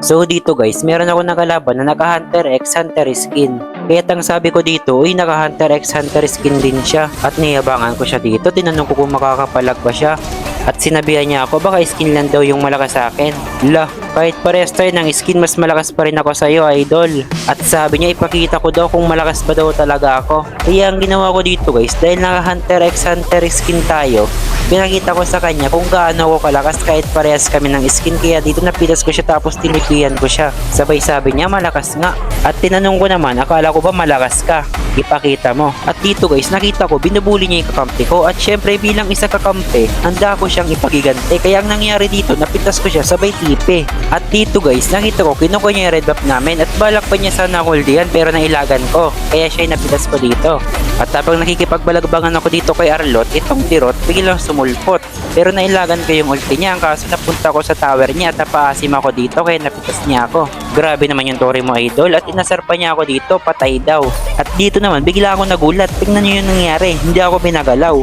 So dito guys, meron ako nakalaban na naka Hunter x Hunter skin. Kaya ang sabi ko dito, uy naka Hunter x Hunter skin din siya. At niyabangan ko siya dito, tinanong ko kung makakapalag ba siya. At sinabihan niya ako baka skin lang daw yung malakas sa akin. Lah, kahit parehas tayo ng skin, mas malakas pa rin ako sa iyo, idol. At sabi niya ipakita ko daw kung malakas ba daw talaga ako. Kaya ang ginawa ko dito guys, dahil naka Hunter x Hunter skin tayo, pinakita ko sa kanya kung gaano ako kalakas kahit parehas kami ng skin. Kaya dito napitas ko siya tapos tinipian ko siya. Sabay sabi niya malakas nga. At tinanong ko naman, akala ko ba malakas ka? Ipakita mo. At dito guys, nakita ko binubuli niya yung kakampi ko. At syempre bilang isa kakampi, handa ko siyang ipagigante. Kaya ang nangyari dito, napitas ko siya sabay tipe. At dito guys, nakita ko kinukuha niya yung red buff namin. At balak pa niya sana huldihan pero nailagan ko. Kaya siya yung napitas ko dito. At habang nakikipagbalagbangan ako dito kay Arlot, itong dirot biglang sumulpot. Pero nailagan ko yung ulti niya. Ang kaso napunta ko sa tower niya at napaasim ako dito kaya napitas niya ako. Grabe naman yung Tori mo, idol. At inasar pa niya ako dito, patay daw. At dito naman, bigla ako nagulat. Tingnan niyo yung nangyari. Hindi ako pinagalaw.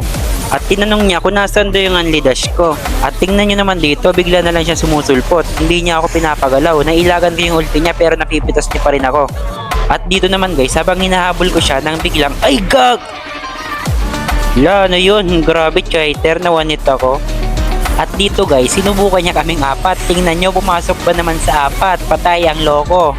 At tinanong niya kung nasaan daw yung unli dash ko. At tingnan niyo naman dito, bigla na lang siya sumusulpot. Hindi niya ako pinapagalaw. Nailagan ko yung ulti niya pero napipitas niya pa rin ako. At dito naman guys, habang hinahabol ko siya nang biglang, ay gag! La, ano yun? Grabe, cheater, nawanit ako. At dito guys, sinubukan niya kaming apat. Tingnan nyo, pumasok ba naman sa apat? Patay ang loko.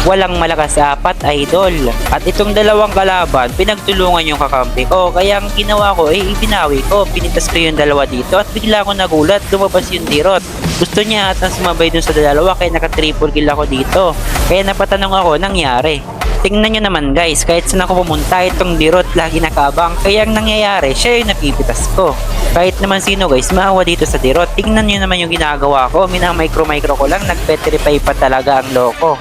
Walang malakas sa apat, idol. At itong dalawang kalaban, pinagtulungan yung kakampi ko. Kaya ang ginawa ko, ibinawi ko. Pinitas ko yung dalawa dito at bigla ako nagulat. Lumabas yung dirot. Gusto niya at sumabay dun sa dalawa kaya naka-triple kill ako dito. Kaya napatanong ako, nangyari. Tingnan nyo naman guys, kahit saan ako pumunta, itong dirot lagi nakabang. Kaya ang nangyayari, siya yung napipitas ko. Kahit naman sino guys, maawa dito sa dirot. Tingnan nyo naman yung ginagawa ko. Minamicro-micro ko lang, nag-petrify pa talaga ang loko.